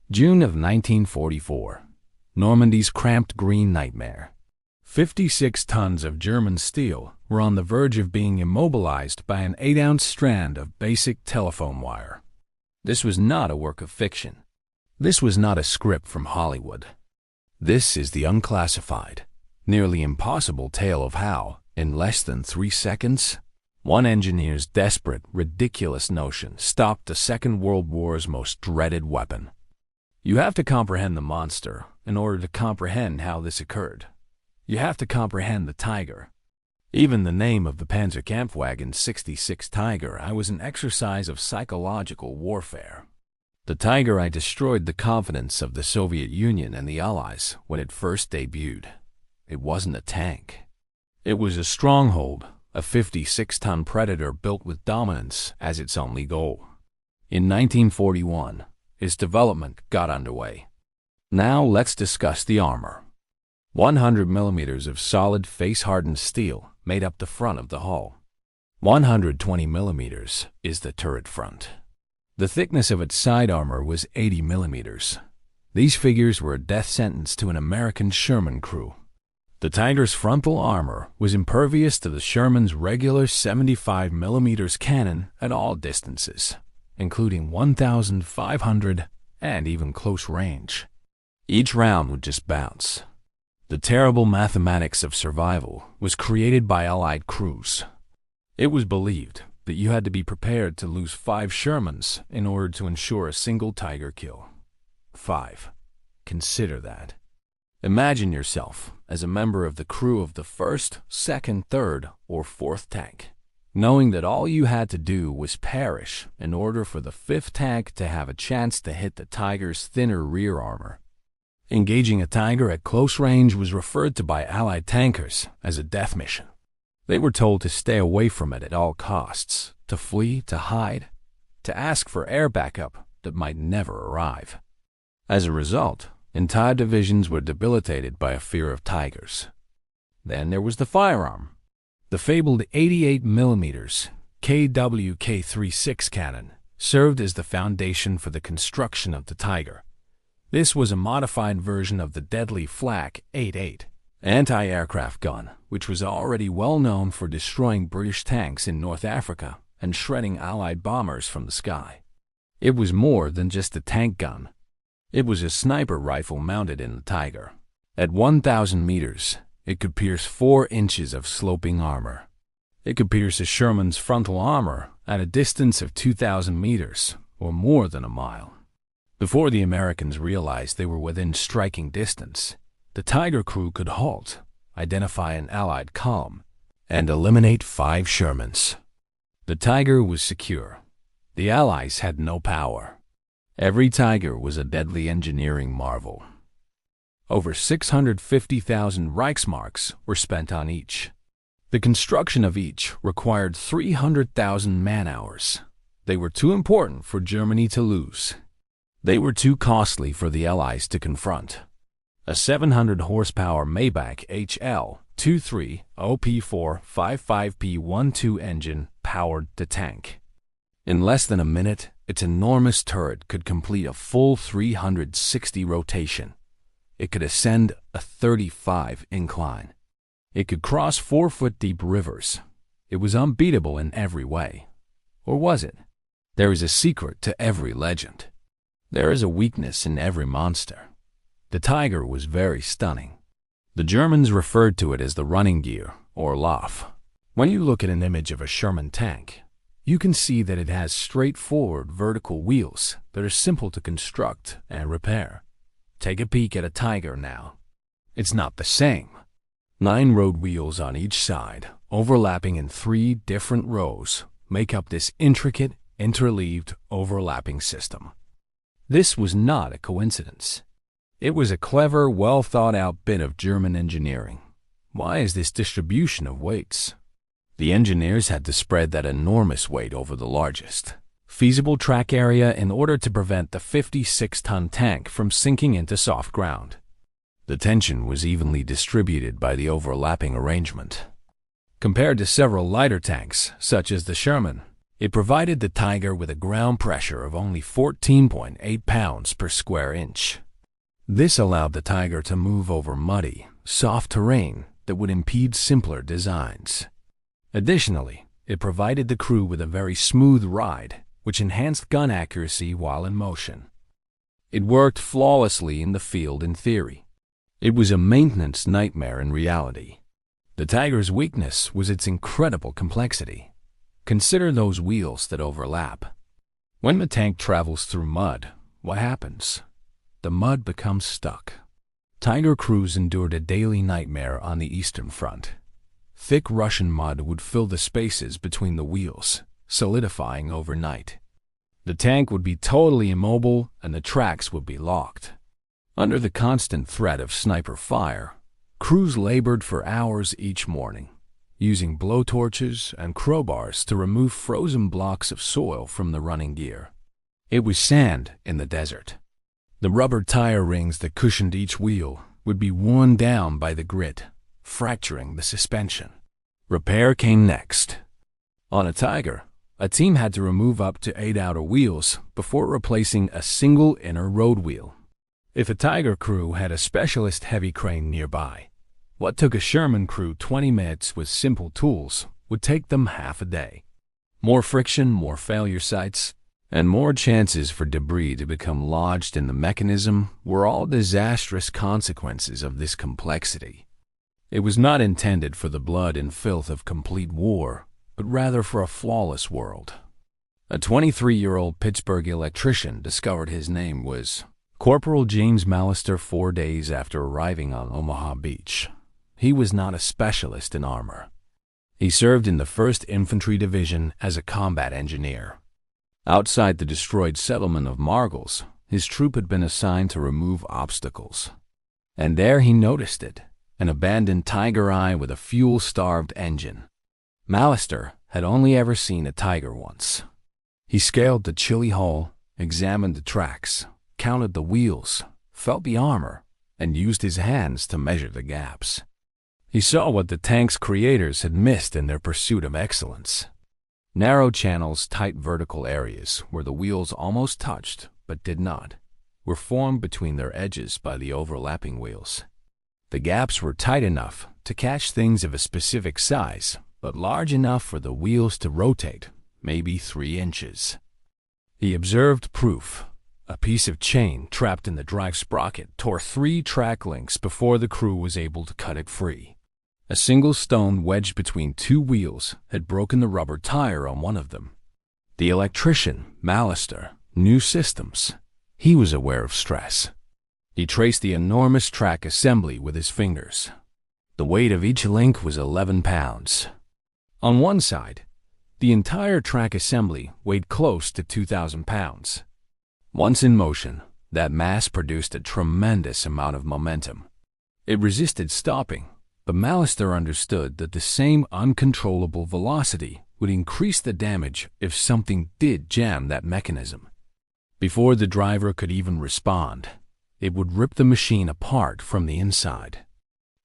June of 1944. Normandy's cramped green nightmare. 56 tons of German steel were on the verge of being immobilized by an 8-ounce strand of basic telephone wire. This was not a work of fiction. This was not a script from Hollywood. This is the unclassified, nearly impossible tale of how, in less than 3 seconds, one engineer's desperate, ridiculous notion stopped the Second World War's most dreaded weapon. You have to comprehend the monster in order to comprehend how this occurred. You have to comprehend the Tiger. Even the name of the Panzerkampfwagen 66 Tiger I was an exercise of psychological warfare. The Tiger I destroyed the confidence of the Soviet Union and the Allies when it first debuted. It wasn't a tank. It was a stronghold, a 56-ton Predator built with dominance as its only goal. In 1941, its development got underway. Now let's discuss the armor. 100 millimeters of solid face-hardened steel made up the front of the hull. 120 millimeters is the turret front. The thickness of its side armor was 80 millimeters. These figures were a death sentence to an American Sherman crew. The Tiger's frontal armor was impervious to the Sherman's regular 75 millimeters cannon at all distances, including 1,500 and even close range. Each round would just bounce. The terrible mathematics of survival was created by Allied crews. It was believed that you had to be prepared to lose 5 Shermans in order to ensure a single Tiger kill. 5. Consider that. Imagine yourself as a member of the crew of the 1st, 2nd, 3rd, or 4th tank, knowing that all you had to do was perish in order for the 5th tank to have a chance to hit the Tiger's thinner rear armor. Engaging a Tiger at close range was referred to by Allied tankers as a death mission. They were told to stay away from it at all costs, to flee, to hide, to ask for air backup that might never arrive. As a result, entire divisions were debilitated by a fear of Tigers. Then there was the firearm. The fabled 88 mm KWK-36 cannon served as the foundation for the construction of the Tiger. This was a modified version of the deadly Flak 88 anti-aircraft gun, which was already well known for destroying British tanks in North Africa and shredding Allied bombers from the sky. It was more than just a tank gun. It was a sniper rifle mounted in the Tiger. At 1,000 meters, it could pierce 4 inches of sloping armor. It could pierce a Sherman's frontal armor at a distance of 2,000 meters, or more than a mile. Before the Americans realized they were within striking distance, the Tiger crew could halt, identify an Allied column, and eliminate 5 Shermans. The Tiger was secure. The Allies had no power. Every Tiger was a deadly engineering marvel. Over 650,000 Reichsmarks were spent on each. The construction of each required 300,000 man-hours. They were too important for Germany to lose. They were too costly for the Allies to confront. A 700-horsepower Maybach HL-23 OP455P12 engine powered the tank. In less than a minute, its enormous turret could complete a full 360 rotation. It could ascend a 35 incline. It could cross 4-foot-deep rivers. It was unbeatable in every way. Or was it? There is a secret to every legend. There is a weakness in every monster. The Tiger was very stunning. The Germans referred to it as the running gear, or Lauf. When you look at an image of a Sherman tank, you can see that it has straightforward vertical wheels that are simple to construct and repair. Take a peek at a Tiger now. It's not the same. 9 road wheels on each side, overlapping in 3 different rows, make up this intricate, interleaved, overlapping system. This was not a coincidence. It was a clever, well-thought-out bit of German engineering. Why is this distribution of weights? The engineers had to spread that enormous weight over the largest feasible track area in order to prevent the 56-ton tank from sinking into soft ground. The tension was evenly distributed by the overlapping arrangement. Compared to several lighter tanks, such as the Sherman, It provided the Tiger with a ground pressure of only 14.8 pounds per square inch. This allowed the Tiger to move over muddy, soft terrain that would impede simpler designs. Additionally, it provided the crew with a very smooth ride, which enhanced gun accuracy while in motion. It worked flawlessly in the field in theory. It was a maintenance nightmare in reality. The Tiger's weakness was its incredible complexity. Consider those wheels that overlap. When the tank travels through mud, what happens? The mud becomes stuck. Tiger crews endured a daily nightmare on the Eastern Front. Thick Russian mud would fill the spaces between the wheels, solidifying overnight. The tank would be totally immobile and the tracks would be locked. Under the constant threat of sniper fire, crews labored for hours each morning, using blowtorches and crowbars to remove frozen blocks of soil from the running gear. It was sand in the desert. The rubber tire rings that cushioned each wheel would be worn down by the grit, fracturing the suspension. Repair came next. On a Tiger, a team had to remove up to 8 outer wheels before replacing a single inner road wheel. If a Tiger crew had a specialist heavy crane nearby, what took a Sherman crew 20 minutes with simple tools would take them half a day. More friction, more failure sites, and more chances for debris to become lodged in the mechanism were all disastrous consequences of this complexity. It was not intended for the blood and filth of complete war, but rather for a flawless world. A 23-year-old Pittsburgh electrician discovered his name was Corporal James Mallister 4 days after arriving on Omaha Beach. He was not a specialist in armor. He served in the 1st Infantry Division as a combat engineer. Outside the destroyed settlement of Margles, his troop had been assigned to remove obstacles. And there he noticed it, an abandoned Tiger Eye with a fuel-starved engine. Mallister had only ever seen a Tiger once. He scaled the chilly hull, examined the tracks, counted the wheels, felt the armor, and used his hands to measure the gaps. He saw what the tank's creators had missed in their pursuit of excellence. Narrow channels, tight vertical areas where the wheels almost touched but did not, were formed between their edges by the overlapping wheels. The gaps were tight enough to catch things of a specific size, but large enough for the wheels to rotate, maybe 3 inches. He observed proof. A piece of chain trapped in the drive sprocket tore 3 track links before the crew was able to cut it free. A single stone wedged between 2 wheels had broken the rubber tire on one of them. The electrician, Mallister, knew systems. He was aware of stress. He traced the enormous track assembly with his fingers. The weight of each link was 11 pounds. On one side, the entire track assembly weighed close to 2,000 pounds. Once in motion, that mass produced a tremendous amount of momentum. It resisted stopping, but Mallister understood that the same uncontrollable velocity would increase the damage if something did jam that mechanism. Before the driver could even respond, it would rip the machine apart from the inside.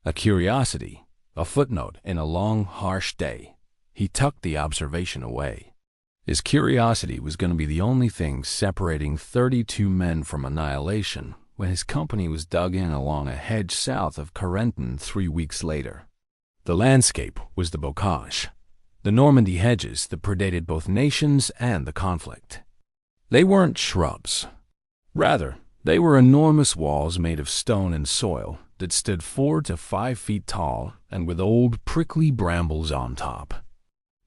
A curiosity, a footnote in a long, harsh day, he tucked the observation away. His curiosity was going to be the only thing separating 32 men from annihilation when his company was dug in along a hedge south of Carentan 3 weeks later. The landscape was the bocage, the Normandy hedges that predated both nations and the conflict. They weren't shrubs. Rather, they were enormous walls made of stone and soil that stood 4 to 5 feet tall and with old, prickly brambles on top.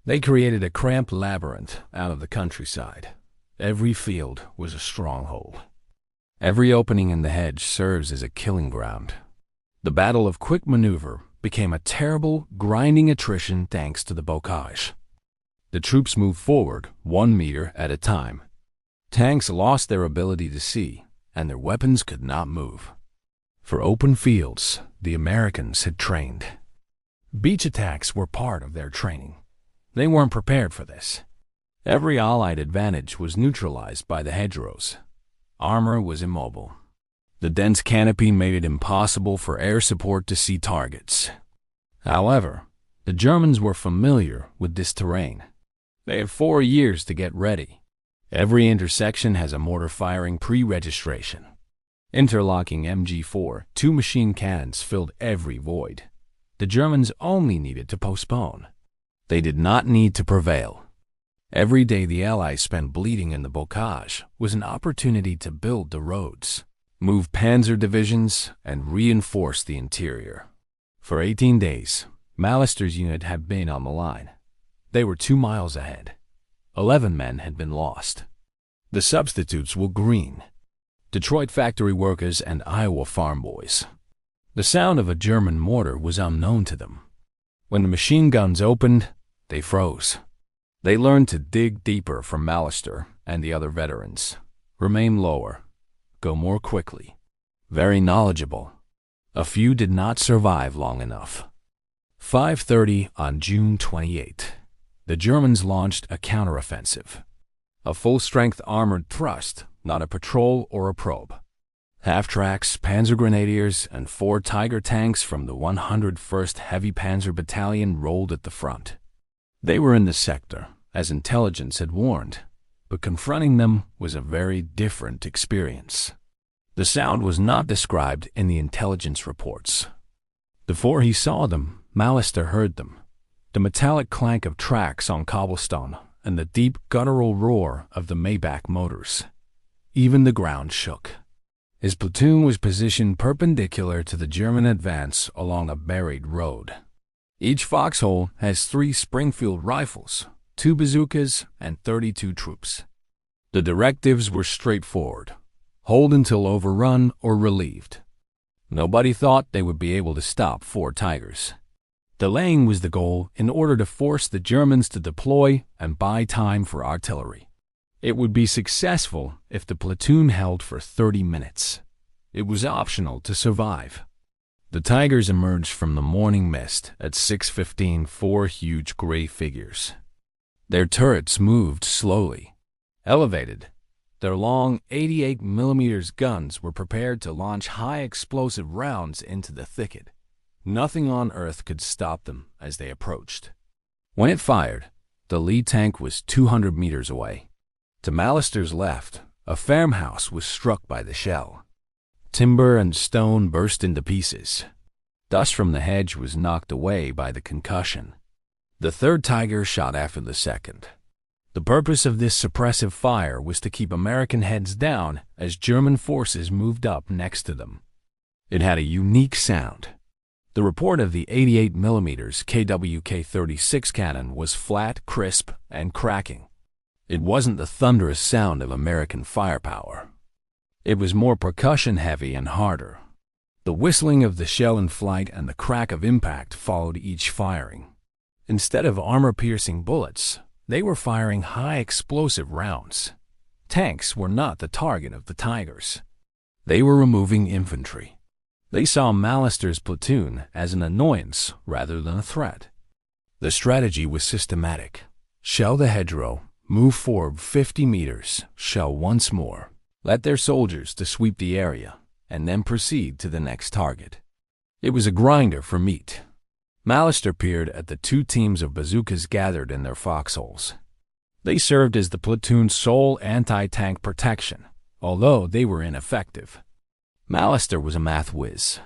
They created a cramped labyrinth out of the countryside. Every field was a stronghold. Every opening in the hedge serves as a killing ground. The battle of quick maneuver became a terrible, grinding attrition thanks to the bocage. The troops moved forward 1 meter at a time. Tanks lost their ability to see, and their weapons could not move. For open fields, the Americans had trained. Beach attacks were part of their training. They weren't prepared for this. Every Allied advantage was neutralized by the hedgerows. Armor was immobile. The dense canopy made it impossible for air support to see targets. However, the Germans were familiar with this terrain. They had 4 years to get ready. Every intersection has a mortar firing pre-registration. Interlocking MG4, 2 machine cannons filled every void. The Germans only needed to postpone. They did not need to prevail. Every day the Allies spent bleeding in the bocage was an opportunity to build the roads, move panzer divisions, and reinforce the interior. For 18 days, Mallester's unit had been on the line. They were 2 miles ahead. 11 men had been lost. The substitutes were green: Detroit factory workers and Iowa farm boys. The sound of a German mortar was unknown to them. When the machine guns opened, they froze. They learned to dig deeper from Mallester and the other veterans, remain lower, go more quickly. Very knowledgeable. A few did not survive long enough. 5:30 on June 28. The Germans launched a counteroffensive. A full-strength armored thrust, not a patrol or a probe. Half-tracks, panzer grenadiers, and 4 Tiger tanks from the 101st Heavy Panzer Battalion rolled at the front. They were in the sector, as intelligence had warned, but confronting them was a very different experience. The sound was not described in the intelligence reports. Before he saw them, Mallester heard them: the metallic clank of tracks on cobblestone and the deep guttural roar of the Maybach motors. Even the ground shook. His platoon was positioned perpendicular to the German advance along a buried road. Each foxhole has 3 Springfield rifles, 2 bazookas, and 32 troops. The directives were straightforward: hold until overrun or relieved. Nobody thought they would be able to stop 4 Tigers. Delaying was the goal in order to force the Germans to deploy and buy time for artillery. It would be successful if the platoon held for 30 minutes. It was optional to survive. The Tigers emerged from the morning mist at 6:15, 4 huge gray figures. Their turrets moved slowly. Elevated, their long 88mm guns were prepared to launch high explosive rounds into the thicket. Nothing on earth could stop them as they approached. When it fired, the lead tank was 200 meters away. To Mallester's left, a farmhouse was struck by the shell. Timber and stone burst into pieces. Dust from the hedge was knocked away by the concussion. The 3rd Tiger shot after the 2nd. The purpose of this suppressive fire was to keep American heads down as German forces moved up next to them. It had a unique sound. The report of the 88mm KWK-36 cannon was flat, crisp, and cracking. It wasn't the thunderous sound of American firepower. It was more percussion-heavy and harder. The whistling of the shell in flight and the crack of impact followed each firing. Instead of armor-piercing bullets, they were firing high-explosive rounds. Tanks were not the target of the Tigers. They were removing infantry. They saw Mallester's platoon as an annoyance rather than a threat. The strategy was systematic. Shell the hedgerow, move forward 50 meters, shell once more, let their soldiers to sweep the area, and then proceed to the next target. It was a grinder for meat. Mallester peered at the 2 teams of bazookas gathered in their foxholes. They served as the platoon's sole anti-tank protection, although they were ineffective. Mallester was a math whiz.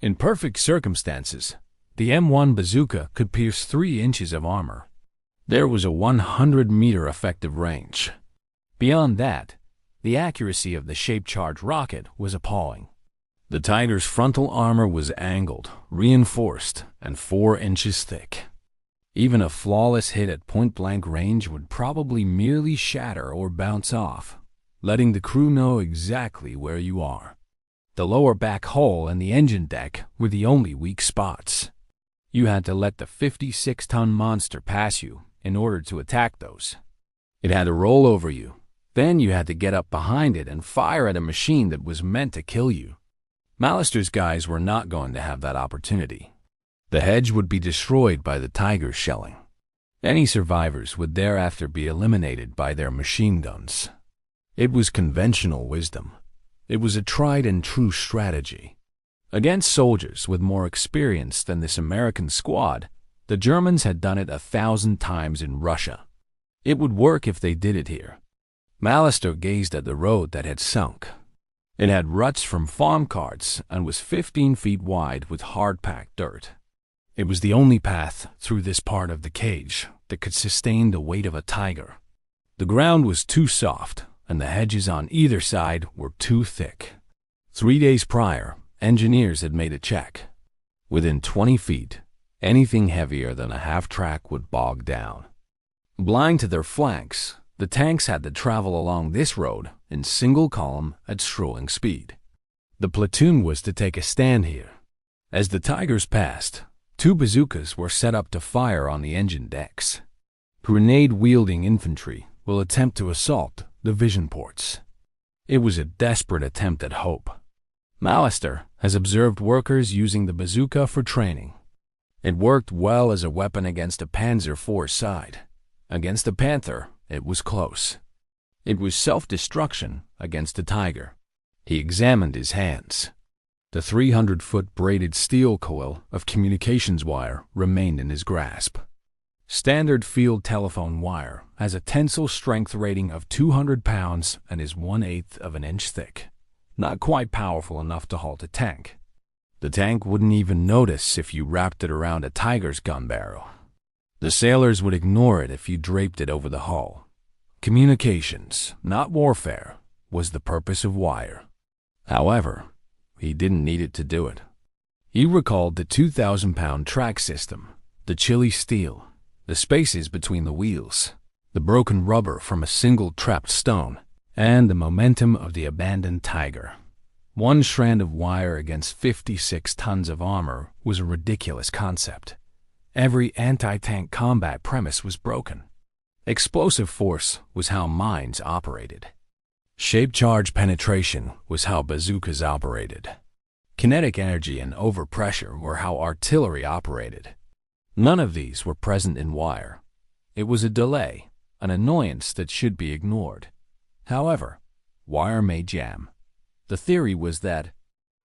In perfect circumstances, the M1 bazooka could pierce 3 inches of armor. There was a 100-meter effective range. Beyond that, the accuracy of the shape-charge rocket was appalling. The Tiger's frontal armor was angled, reinforced, and 4 inches thick. Even a flawless hit at point-blank range would probably merely shatter or bounce off, letting the crew know exactly where you are. The lower back hull and the engine deck were the only weak spots. You had to let the 56-ton monster pass you in order to attack those. It had to roll over you. Then you had to get up behind it and fire at a machine that was meant to kill you. Mallester's guys were not going to have that opportunity. The hedge would be destroyed by the Tiger's shelling. Any survivors would thereafter be eliminated by their machine guns. It was conventional wisdom. It was a tried-and-true strategy. Against soldiers with more experience than this American squad, the Germans had done it 1,000 times in Russia. It would work if they did it here. Mallister gazed at the road that had sunk. It had ruts from farm carts and was 15 feet wide with hard-packed dirt. It was the only path through this part of the cage that could sustain the weight of a tiger. The ground was too soft, and the hedges on either side were too thick. 3 days prior, engineers had made a check. Within 20 feet, anything heavier than a half-track would bog down. Blind to their flanks, the tanks had to travel along this road in single column at strolling speed. The platoon was to take a stand here. As the Tigers passed, 2 bazookas were set up to fire on the engine decks. Grenade-wielding infantry will attempt to assault the vision ports. It was a desperate attempt at hope. Mallister has observed workers using the bazooka for training. It worked well as a weapon against a Panzer IV side. Against a Panther, it was close. It was self-destruction against a Tiger. He examined his hands. The 300-foot braided steel coil of communications wire remained in his grasp. Standard field telephone wire has a tensile strength rating of 200 pounds and is 1/8 of an inch thick. Not quite powerful enough to halt a tank. The tank wouldn't even notice if you wrapped it around a Tiger's gun barrel. The sailors would ignore it if you draped it over the hull. Communications, not warfare, was the purpose of wire. However, he didn't need it to do it. He recalled the 2,000-pound track system, the chilly steel, the spaces between the wheels, the broken rubber from a single trapped stone, and the momentum of the abandoned Tiger. 1 strand of wire against 56 tons of armor was a ridiculous concept. Every anti-tank combat premise was broken. Explosive force was how mines operated. Shape charge penetration was how bazookas operated. Kinetic energy and overpressure were how artillery operated. None of these were present in wire. It was a delay, an annoyance that should be ignored. However, wire may jam. The theory was that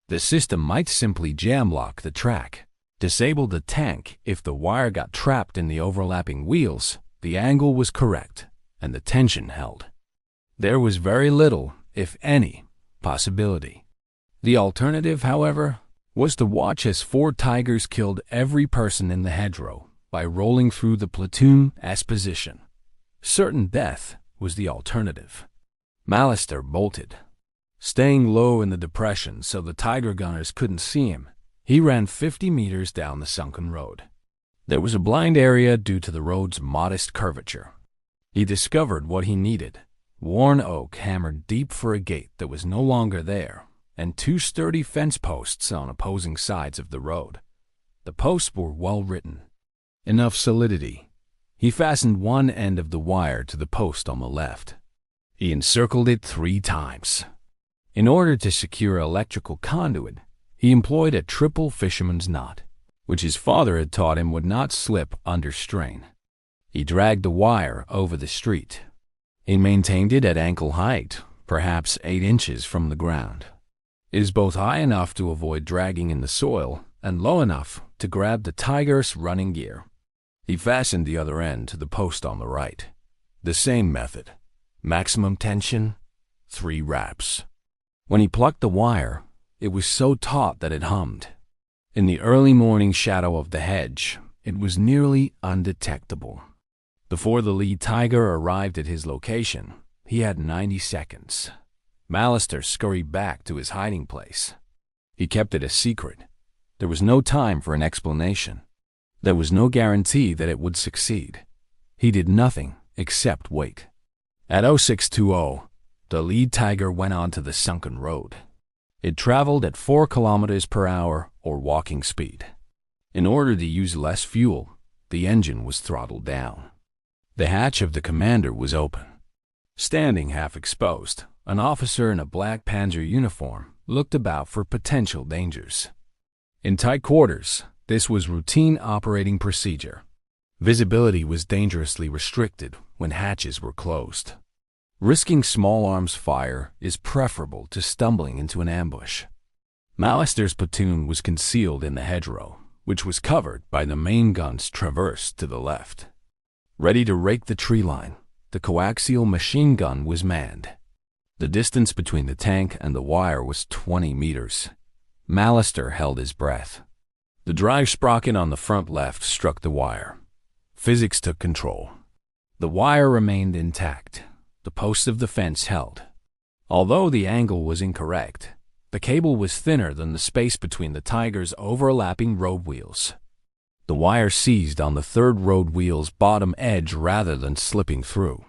the system might simply jam lock the track, disable the tank if the wire got trapped in the overlapping wheels, the angle was correct, and the tension held. There was very little, if any, possibility. The alternative, however, was to watch as 4 Tigers killed every person in the hedgerow by rolling through the platoon as position. Certain death was the alternative. Mallister bolted. Staying low in the depression so the Tiger gunners couldn't see him, he ran 50 meters down the sunken road. There was a blind area due to the road's modest curvature. He discovered what he needed: worn oak hammered deep for a gate that was no longer there, and 2 sturdy fence posts on opposing sides of the road. The posts were well written. Enough solidity. He fastened one end of the wire to the post on the left. He encircled it 3 times. In order to secure electrical conduit, he employed a triple fisherman's knot, which his father had taught him would not slip under strain. He dragged the wire over the street. He maintained it at ankle height, perhaps 8 inches from the ground. It is both high enough to avoid dragging in the soil and low enough to grab the Tiger's running gear. He fastened the other end to the post on the right. The same method. Maximum tension, 3 wraps. When he plucked the wire, it was so taut that it hummed. In the early morning shadow of the hedge, it was nearly undetectable. Before the lead Tiger arrived at his location, he had 90 seconds. Mallister scurried back to his hiding place. He kept it a secret. There was no time for an explanation. There was no guarantee that it would succeed. He did nothing except wait. At 0620, the lead Tiger went onto the sunken road. It traveled at 4 kilometers per hour or walking speed. In order to use less fuel, the engine was throttled down. The hatch of the commander was open. Standing half exposed, an officer in a black Panzer uniform looked about for potential dangers. In tight quarters, this was routine operating procedure. Visibility was dangerously restricted when hatches were closed. Risking small arms fire is preferable to stumbling into an ambush. Mallister's platoon was concealed in the hedgerow, which was covered by the main gun's traverse to the left. Ready to rake the tree line, the coaxial machine gun was manned. The distance between the tank and the wire was 20 meters. Mallister held his breath. The drive sprocket on the front left struck the wire. Physics took control. The wire remained intact. The posts of the fence held. Although the angle was incorrect, the cable was thinner than the space between the Tiger's overlapping road wheels. The wire seized on the third road wheel's bottom edge rather than slipping through.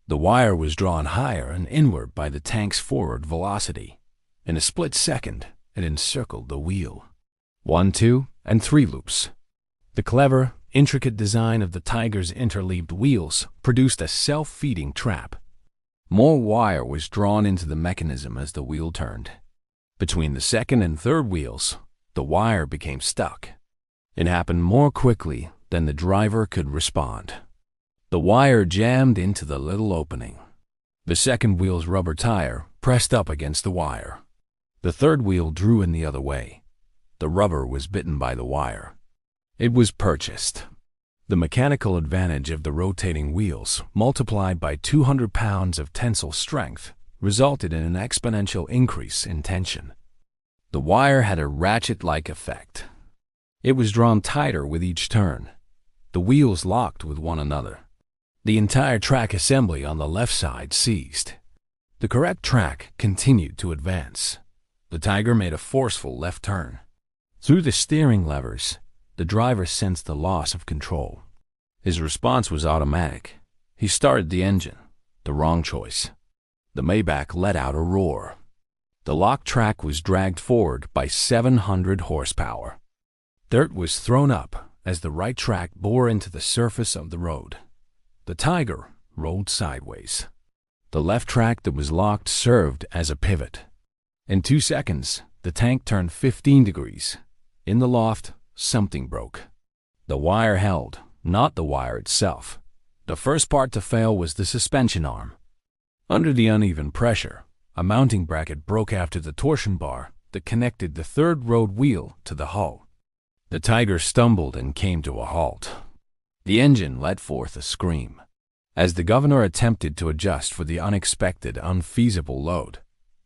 The wire was drawn higher and inward by the tank's forward velocity. In a split second, it encircled the wheel. 1, 2, and 3 loops. The clever, intricate design of the Tiger's interleaved wheels produced a self-feeding trap. More wire was drawn into the mechanism as the wheel turned. Between the second and third wheels, the wire became stuck. It happened more quickly than the driver could respond. The wire jammed into the little opening. The second wheel's rubber tire pressed up against the wire. The third wheel drew in the other way. The rubber was bitten by the wire. It was purchased. The mechanical advantage of the rotating wheels, multiplied by 200 pounds of tensile strength, resulted in an exponential increase in tension. The wire had a ratchet-like effect. It was drawn tighter with each turn. The wheels locked with one another. The entire track assembly on the left side ceased. The correct track continued to advance. The Tiger made a forceful left turn. Through the steering levers, the driver sensed the loss of control. His response was automatic. He started the engine. The wrong choice. The Maybach let out a roar. The locked track was dragged forward by 700 horsepower. Dirt was thrown up as the right track bore into the surface of the road. The Tiger rolled sideways. The left track that was locked served as a pivot. In 2 seconds, the tank turned 15 degrees. In the loft, something broke. The wire held, not the wire itself. The first part to fail was the suspension arm. Under the uneven pressure, a mounting bracket broke after the torsion bar that connected the third road wheel to the hull. The Tiger stumbled and came to a halt. The engine let forth a scream. As the governor attempted to adjust for the unexpected, unfeasible load,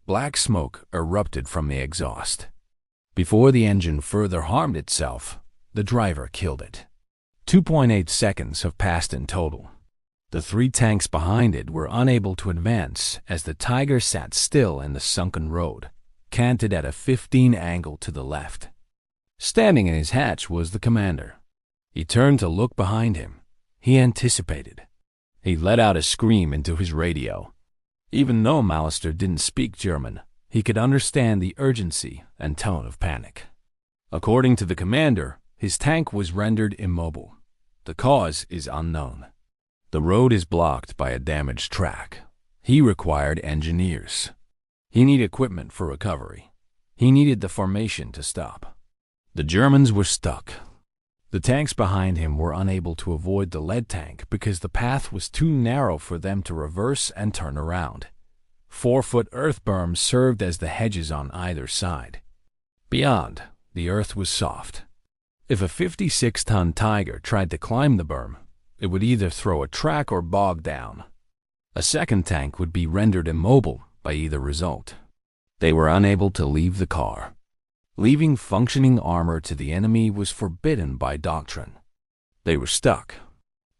black smoke erupted from the exhaust. Before the engine further harmed itself, the driver killed it. 2.8 seconds have passed in total. The 3 tanks behind it were unable to advance as the Tiger sat still in the sunken road, canted at a 15 angle to the left. Standing in his hatch was the commander. He turned to look behind him. He anticipated. He let out a scream into his radio. Even though Mallister didn't speak German, he could understand the urgency and tone of panic. According to the commander, his tank was rendered immobile. The cause is unknown. The road is blocked by a damaged track. He required engineers. He needed equipment for recovery. He needed the formation to stop. The Germans were stuck. The tanks behind him were unable to avoid the lead tank because the path was too narrow for them to reverse and turn around. 4-foot earth berms served as the hedges on either side. Beyond, the earth was soft. If a 56-ton Tiger tried to climb the berm, it would either throw a track or bog down. A second tank would be rendered immobile by either result. They were unable to leave the car. Leaving functioning armor to the enemy was forbidden by doctrine. They were stuck.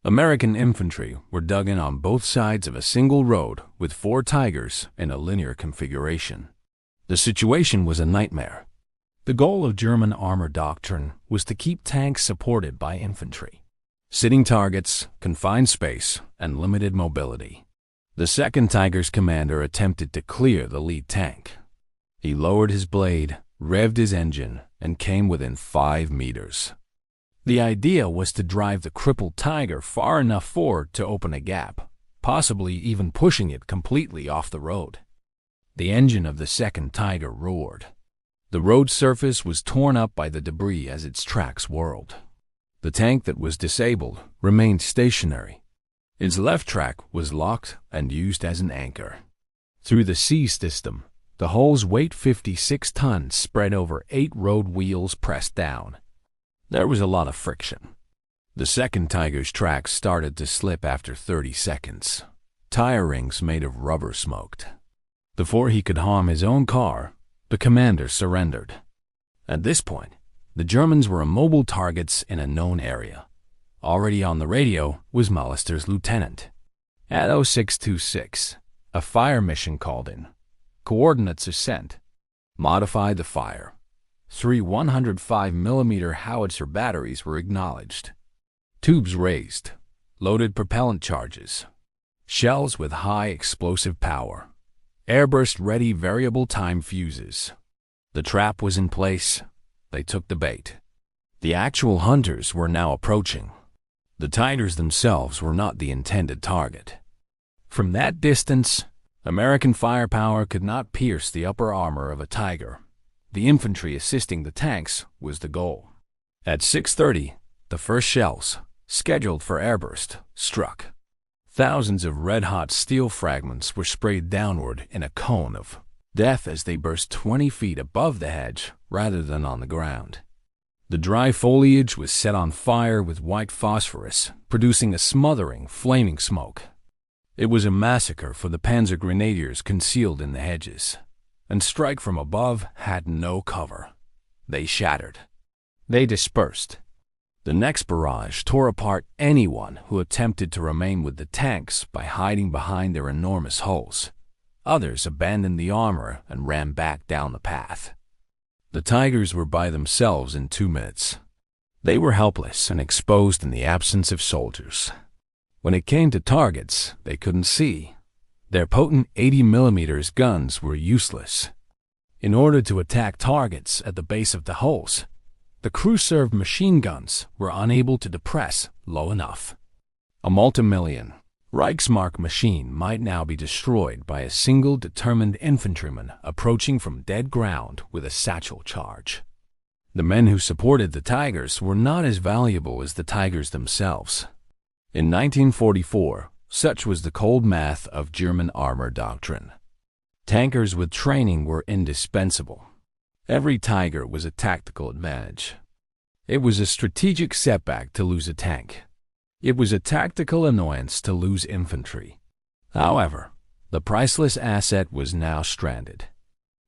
American infantry were dug in on both sides of a single road with 4 Tigers in a linear configuration. The situation was a nightmare. The goal of German armor doctrine was to keep tanks supported by infantry. Sitting targets, confined space, and limited mobility. The second Tiger's commander attempted to clear the lead tank. He lowered his blade, revved his engine, and came within 5 meters. The idea was to drive the crippled Tiger far enough forward to open a gap, possibly even pushing it completely off the road. The engine of the second Tiger roared. The road surface was torn up by the debris as its tracks whirled. The tank that was disabled remained stationary. Its left track was locked and used as an anchor. Through the C system, the hull's weight 56 tons spread over 8 road wheels pressed down. There was a lot of friction. The second Tiger's tracks started to slip after 30 seconds. tire rings made of rubber smoked. Before he could harm his own car, the commander surrendered. At this point, the Germans were immobile targets in a known area. Already on the radio was Mollister's lieutenant. At 0626, a fire mission called in. Coordinates are sent. Modify the fire. 3 105mm howitzer batteries were acknowledged. Tubes raised. Loaded propellant charges. Shells with high explosive power. Airburst-ready variable time fuses. The trap was in place. They took the bait. The actual hunters were now approaching. The Tigers themselves were not the intended target. From that distance, American firepower could not pierce the upper armor of a Tiger. The infantry assisting the tanks was the goal. At 6:30, the first shells, scheduled for airburst, struck. Thousands of red-hot steel fragments were sprayed downward in a cone of death as they burst 20 feet above the hedge rather than on the ground. The dry foliage was set on fire with white phosphorus, producing a smothering, flaming smoke. It was a massacre for the Panzer Grenadiers concealed in the hedges, and strike from above had no cover. They shattered. They dispersed. The next barrage tore apart anyone who attempted to remain with the tanks by hiding behind their enormous hulls. Others abandoned the armor and ran back down the path. The Tigers were by themselves in 2 minutes. They were helpless and exposed in the absence of soldiers. When it came to targets, they couldn't see. Their potent 80mm guns were useless. In order to attack targets at the base of the hulls, the crew-served machine guns were unable to depress low enough. A multi-million Reichsmark machine might now be destroyed by a single determined infantryman approaching from dead ground with a satchel charge. The men who supported the Tigers were not as valuable as the Tigers themselves. In 1944, such was the cold math of German armor doctrine. Tankers with training were indispensable. Every Tiger was a tactical advantage. It was a strategic setback to lose a tank. It was a tactical annoyance to lose infantry. However, the priceless asset was now stranded.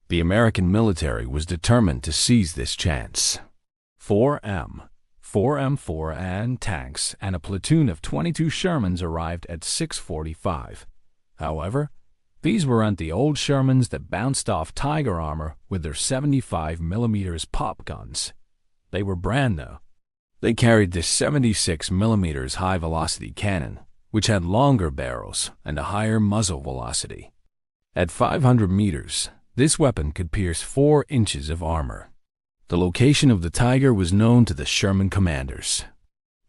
The American military was determined to seize this chance. 4M, 4M4 and tanks and a platoon of 22 Shermans arrived at 6:45. However, these weren't the old Shermans that bounced off Tiger armor with their 75mm pop guns. They were brand new. They carried this 76mm high-velocity cannon, which had longer barrels and a higher muzzle velocity. At 500 meters, this weapon could pierce 4 inches of armor. The location of the Tiger was known to the Sherman commanders.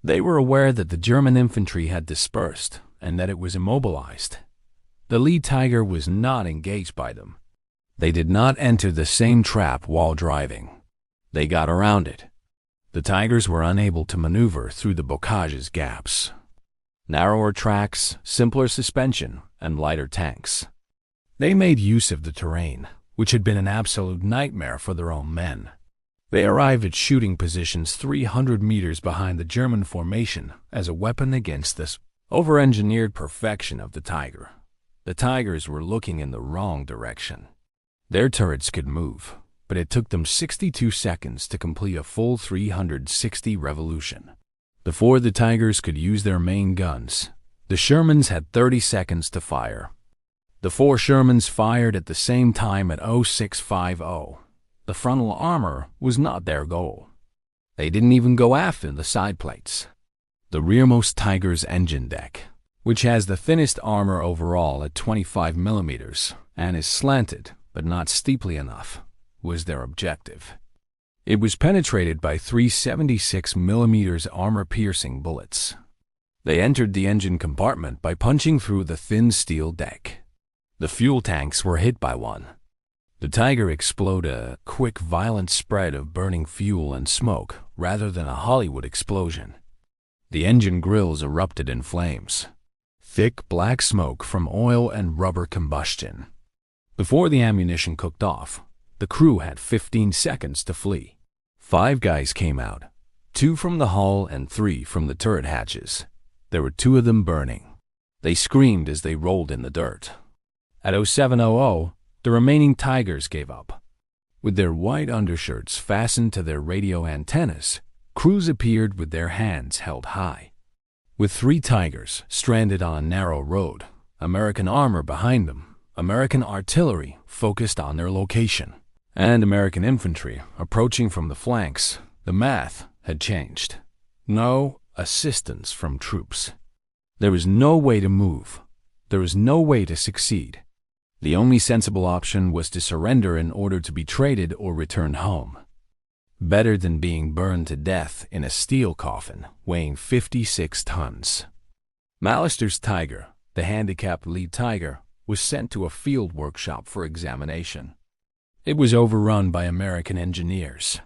They were aware that the German infantry had dispersed and that it was immobilized. The lead Tiger was not engaged by them. They did not enter the same trap while driving. They got around it. The Tigers were unable to maneuver through the bocage's gaps. Narrower tracks, simpler suspension, and lighter tanks. They made use of the terrain, which had been an absolute nightmare for their own men. They arrived at shooting positions 300 meters behind the German formation as a weapon against this over-engineered perfection of the Tiger. The Tigers were looking in the wrong direction. Their turrets could move, but it took them 62 seconds to complete a full 360 revolution. Before the Tigers could use their main guns, the Shermans had 30 seconds to fire. The 4 Shermans fired at the same time at 0650. The frontal armor was not their goal. They didn't even go after the side plates. The rearmost Tiger's engine deck, which has the thinnest armor overall at 25 millimeters and is slanted but not steeply enough, was their objective. It was penetrated by 3 76 millimeters armor-piercing bullets. They entered the engine compartment by punching through the thin steel deck. The fuel tanks were hit by one. The Tiger exploded a quick, violent spread of burning fuel and smoke rather than a Hollywood explosion. The engine grills erupted in flames. Thick black smoke from oil and rubber combustion. Before the ammunition cooked off, the crew had 15 seconds to flee. 5 guys came out, 2 from the hull and 3 from the turret hatches. There were 2 of them burning. They screamed as they rolled in the dirt. At 0700, the remaining tigers gave up. With their white undershirts fastened to their radio antennas, crews appeared with their hands held high. With 3 tigers stranded on a narrow road, American armor behind them, American artillery focused on their location, and American infantry approaching from the flanks, the math had changed. No assistance from troops. There was no way to move. There was no way to succeed. The only sensible option was to surrender in order to be traded or return home. Better than being burned to death in a steel coffin weighing 56 tons. Mallister's Tiger, the handicapped lead tiger, was sent to a field workshop for examination. It was overrun by American engineers.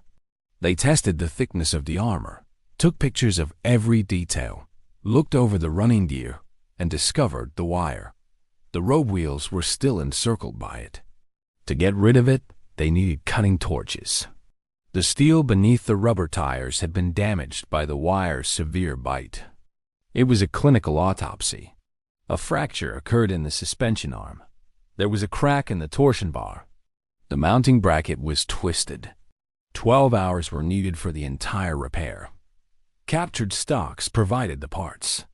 They tested the thickness of the armor, took pictures of every detail, looked over the running gear, and discovered the wire. The robe wheels were still encircled by it. To get rid of it, they needed cutting torches. The steel beneath the rubber tires had been damaged by the wire's severe bite. It was a clinical autopsy. A fracture occurred in the suspension arm. There was a crack in the torsion bar. The mounting bracket was twisted. 12 hours were needed for the entire repair. Captured stocks provided the parts.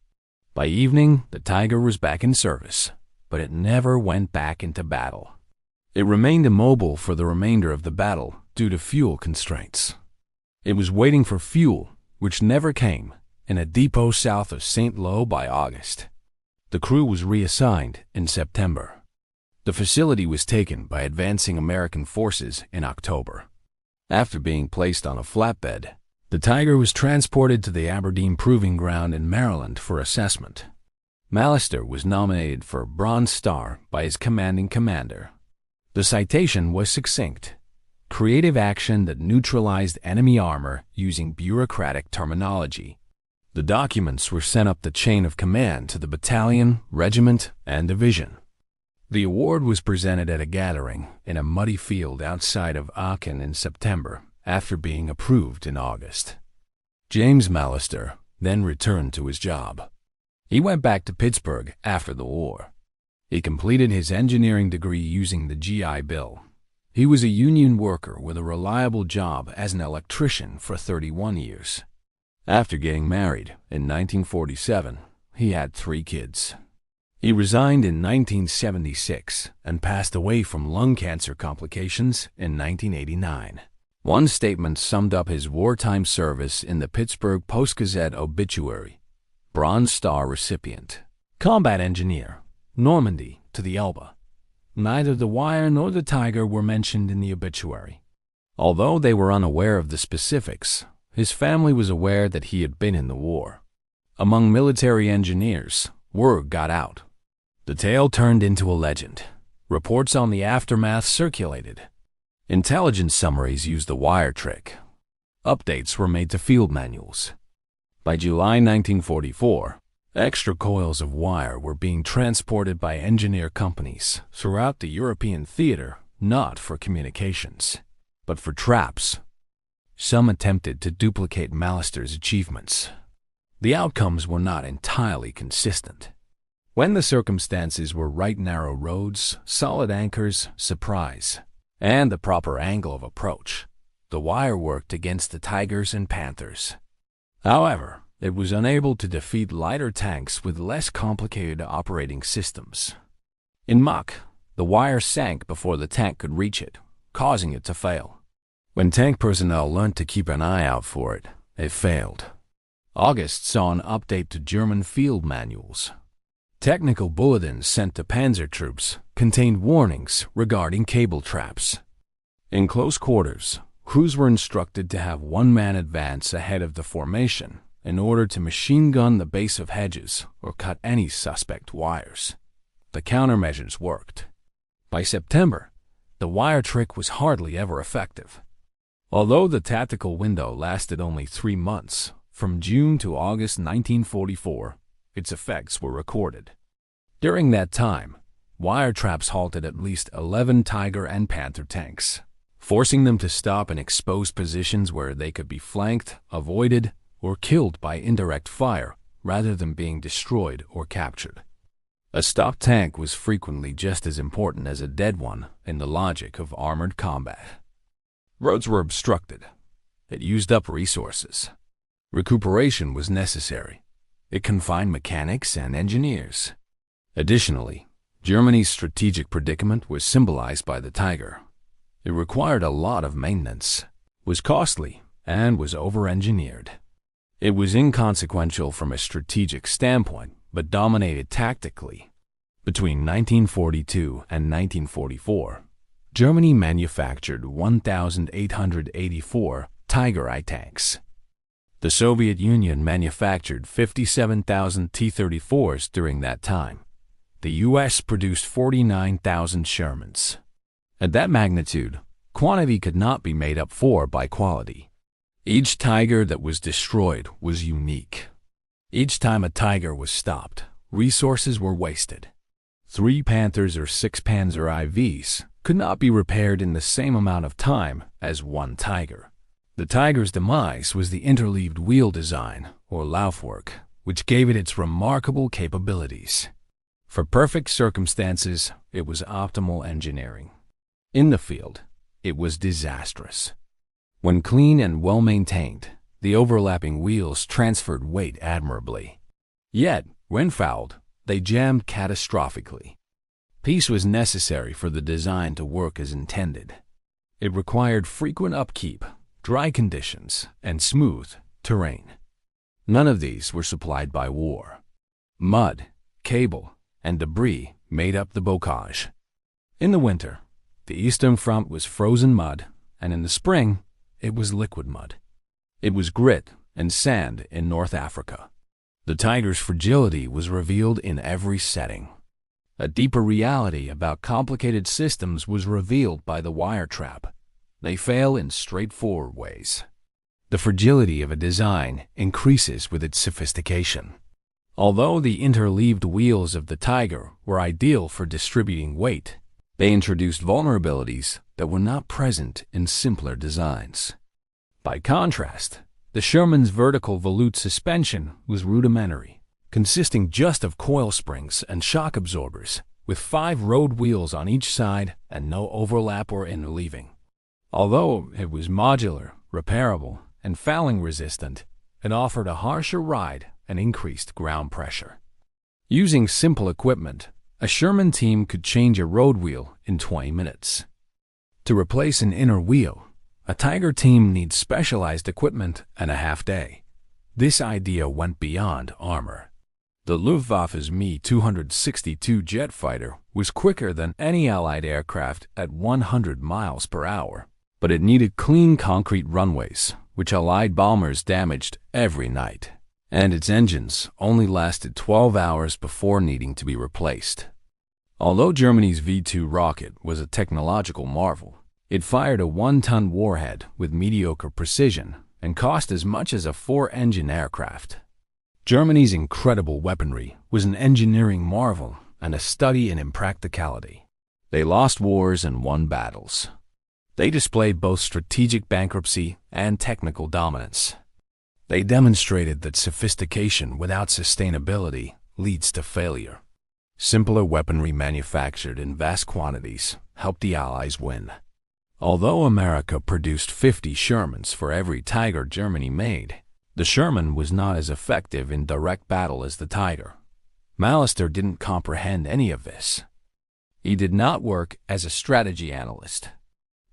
By evening, the Tiger was back in service, but it never went back into battle. It remained immobile for the remainder of the battle due to fuel constraints. It was waiting for fuel, which never came, in a depot south of St. Lo by August. The crew was reassigned in September. The facility was taken by advancing American forces in October. After being placed on a flatbed, the Tiger was transported to the Aberdeen Proving Ground in Maryland for assessment. Mallister was nominated for a Bronze Star by his commanding commander. The citation was succinct: creative action that neutralized enemy armor using bureaucratic terminology. The documents were sent up the chain of command to the battalion, regiment, and division. The award was presented at a gathering in a muddy field outside of Aachen in September, after being approved in August. James Mallister then returned to his job. He went back to Pittsburgh after the war. He completed his engineering degree using the GI Bill. He was a union worker with a reliable job as an electrician for 31 years. After getting married in 1947, he had 3 kids. He resigned in 1976 and passed away from lung cancer complications in 1989. One statement summed up his wartime service in the Pittsburgh Post-Gazette obituary: Bronze Star recipient, combat engineer, Normandy to the Elbe. Neither the Wire nor the Tiger were mentioned in the obituary. Although they were unaware of the specifics, his family was aware that he had been in the war. Among military engineers, word got out. The tale turned into a legend. Reports on the aftermath circulated. Intelligence summaries used the wire trick. Updates were made to field manuals. By July 1944, extra coils of wire were being transported by engineer companies throughout the European theater, not for communications, but for traps. Some attempted to duplicate Mallister's achievements. The outcomes were not entirely consistent. When the circumstances were right, narrow roads, solid anchors, surprise, and the proper angle of approach, the wire worked against the Tigers and Panthers. However, it was unable to defeat lighter tanks with less complicated operating systems. In muck, the wire sank before the tank could reach it, causing it to fail. When tank personnel learned to keep an eye out for it, it failed. August saw an update to German field manuals. Technical bulletins sent to panzer troops contained warnings regarding cable traps. In close quarters, crews were instructed to have one man advance ahead of the formation in order to machine gun the base of hedges or cut any suspect wires. The countermeasures worked. By September, the wire trick was hardly ever effective. Although the tactical window lasted only 3 months, from June to August 1944, its effects were recorded. During that time, wire traps halted at least 11 Tiger and Panther tanks, forcing them to stop in exposed positions where they could be flanked, avoided, or killed by indirect fire rather than being destroyed or captured. A stock tank was frequently just as important as a dead one in the logic of armored combat. Roads were obstructed. It used up resources. Recuperation was necessary. It confined mechanics and engineers. Additionally, Germany's strategic predicament was symbolized by the Tiger. It required a lot of maintenance, was costly, and was over-engineered. It was inconsequential from a strategic standpoint, but dominated tactically. Between 1942 and 1944, Germany manufactured 1,884 Tiger I tanks. The Soviet Union manufactured 57,000 T-34s during that time. The U.S. produced 49,000 Shermans. At that magnitude, quantity could not be made up for by quality. Each Tiger that was destroyed was unique. Each time a Tiger was stopped, resources were wasted. 3 Panthers or 6 Panzer IVs could not be repaired in the same amount of time as one Tiger. The Tiger's demise was the interleaved wheel design, or Laufwerk, which gave it its remarkable capabilities. For perfect circumstances, it was optimal engineering. In the field, it was disastrous. When clean and well-maintained, the overlapping wheels transferred weight admirably. Yet, when fouled, they jammed catastrophically. Peace was necessary for the design to work as intended. It required frequent upkeep, dry conditions, and smooth terrain. None of these were supplied by war. Mud, cable, and debris made up the bocage. In the winter, the Eastern Front was frozen mud, and in the spring, it was liquid mud. It was grit and sand in North Africa. The Tiger's fragility was revealed in every setting. A deeper reality about complicated systems was revealed by the wire trap. They fail in straightforward ways. The fragility of a design increases with its sophistication. Although the interleaved wheels of the Tiger were ideal for distributing weight, they introduced vulnerabilities that were not present in simpler designs. By contrast, the Sherman's vertical volute suspension was rudimentary, consisting just of coil springs and shock absorbers, with 5 road wheels on each side and no overlap or interleaving. Although it was modular, repairable, and fouling resistant, it offered a harsher ride and increased ground pressure. Using simple equipment, a Sherman team could change a road wheel in 20 minutes. To replace an inner wheel, a Tiger team needs specialized equipment and a half day. This idea went beyond armor. The Luftwaffe's Me-262 jet fighter was quicker than any Allied aircraft at 100 miles per hour, but it needed clean concrete runways, which Allied bombers damaged every night, and its engines only lasted 12 hours before needing to be replaced. Although Germany's V-2 rocket was a technological marvel, it fired a 1-ton warhead with mediocre precision and cost as much as a 4-engine aircraft. Germany's incredible weaponry was an engineering marvel and a study in impracticality. They lost wars and won battles. They displayed both strategic bankruptcy and technical dominance. They demonstrated that sophistication without sustainability leads to failure. Simpler weaponry manufactured in vast quantities helped the Allies win. Although America produced 50 Shermans for every Tiger Germany made, the Sherman was not as effective in direct battle as the Tiger. Mallister didn't comprehend any of this. He did not work as a strategy analyst.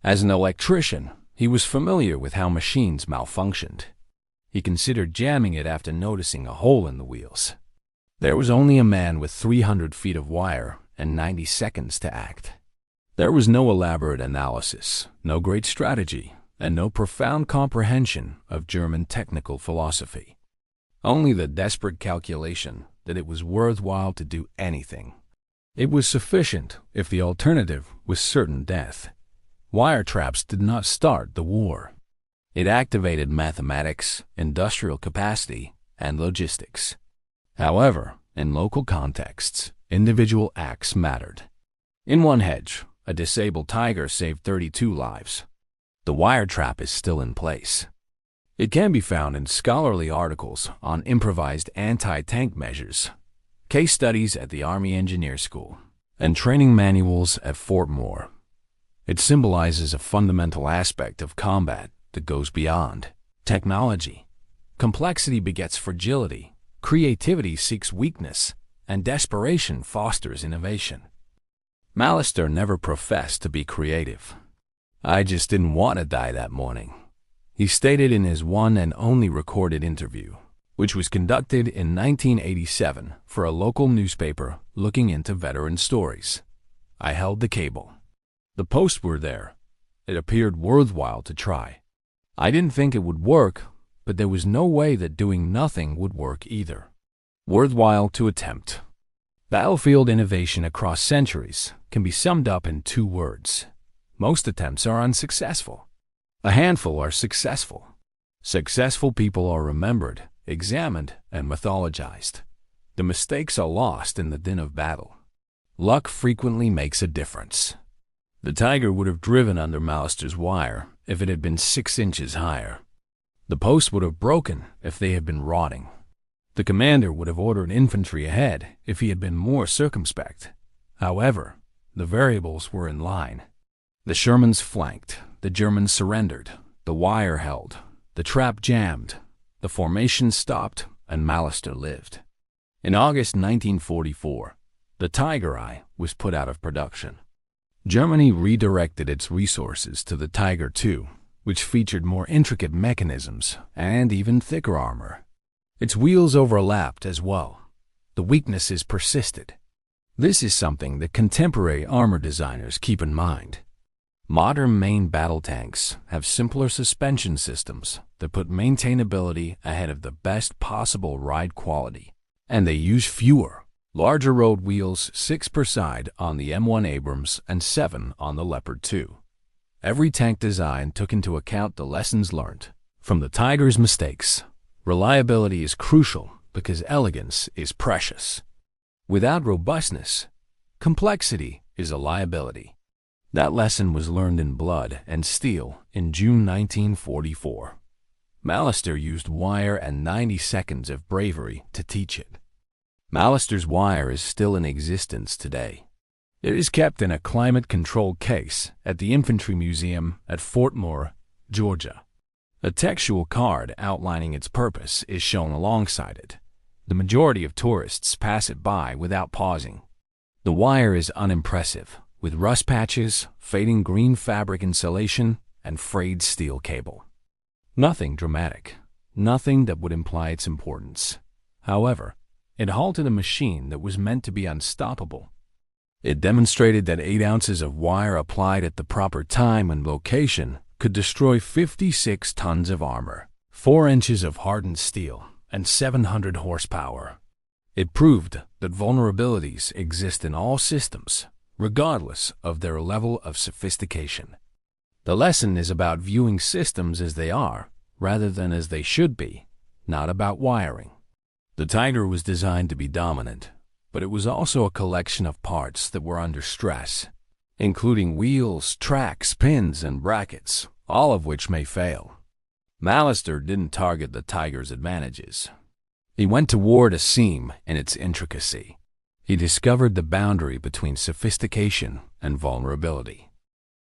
As an electrician, he was familiar with how machines malfunctioned. He considered jamming it after noticing a hole in the wheels. There was only a man with 300 feet of wire and 90 seconds to act. There was no elaborate analysis, no great strategy, and no profound comprehension of German technical philosophy. Only the desperate calculation that it was worthwhile to do anything. It was sufficient if the alternative was certain death. Wire traps did not start the war. It activated mathematics, industrial capacity, and logistics. However, in local contexts, individual acts mattered. In one hedge, a disabled Tiger saved 32 lives. The wire trap is still in place. It can be found in scholarly articles on improvised anti-tank measures. case studies at the Army Engineer School, and training manuals at Fort Moore. It symbolizes a fundamental aspect of combat that goes beyond technology. Complexity begets fragility, creativity seeks weakness, and desperation fosters innovation. Mallister never professed to be creative. "I just didn't want to die that morning," he stated in his one and only recorded interview, which was conducted in 1987 for a local newspaper looking into veteran stories. "I held the cable. The posts were there. It appeared worthwhile to try. I didn't think it would work, but there was no way that doing nothing would work either. Worthwhile to attempt." Battlefield innovation across centuries can be summed up in 2 words. Most attempts are unsuccessful. A handful are successful. Successful people are remembered, examined, and mythologized. The mistakes are lost in the din of battle. Luck frequently makes a difference. The Tiger would have driven under Mallister's wire if it had been 6 inches higher. The posts would have broken if they had been rotting. The commander would have ordered infantry ahead if he had been more circumspect. However, the variables were in line. The Shermans flanked, the Germans surrendered, the wire held, the trap jammed, the formation stopped, and Mallister lived. In August 1944, the WWII was put out of production. Germany redirected its resources to the Tiger II, which featured more intricate mechanisms and even thicker armor. Its wheels overlapped as well. The weaknesses persisted. This is something that contemporary armor designers keep in mind. Modern main battle tanks have simpler suspension systems that put maintainability ahead of the best possible ride quality, and they use fewer, larger road wheels, 6 per side on the M1 Abrams and 7 on the Leopard 2. Every tank design took into account the lessons learned from the Tiger's mistakes. Reliability is crucial because elegance is precious. Without robustness, complexity is a liability. That lesson was learned in blood and steel in June 1944. Mallister used wire and 90 seconds of bravery to teach it. Mallister's wire is still in existence today. It is kept in a climate-controlled case at the Infantry Museum at Fort Moore, Georgia. A textual card outlining its purpose is shown alongside it. The majority of tourists pass it by without pausing. The wire is unimpressive, with rust patches, fading green fabric insulation, and frayed steel cable. Nothing dramatic, nothing that would imply its importance. However, it halted a machine that was meant to be unstoppable. It demonstrated that 8 ounces of wire applied at the proper time and location could destroy 56 tons of armor, 4 inches of hardened steel, and 700 horsepower. It proved that vulnerabilities exist in all systems, regardless of their level of sophistication. The lesson is about viewing systems as they are, rather than as they should be, not about wiring. The Tiger was designed to be dominant, but it was also a collection of parts that were under stress, including wheels, tracks, pins, and brackets, all of which may fail. Mallister didn't target the Tiger's advantages. He went toward a seam in its intricacy. He discovered the boundary between sophistication and vulnerability.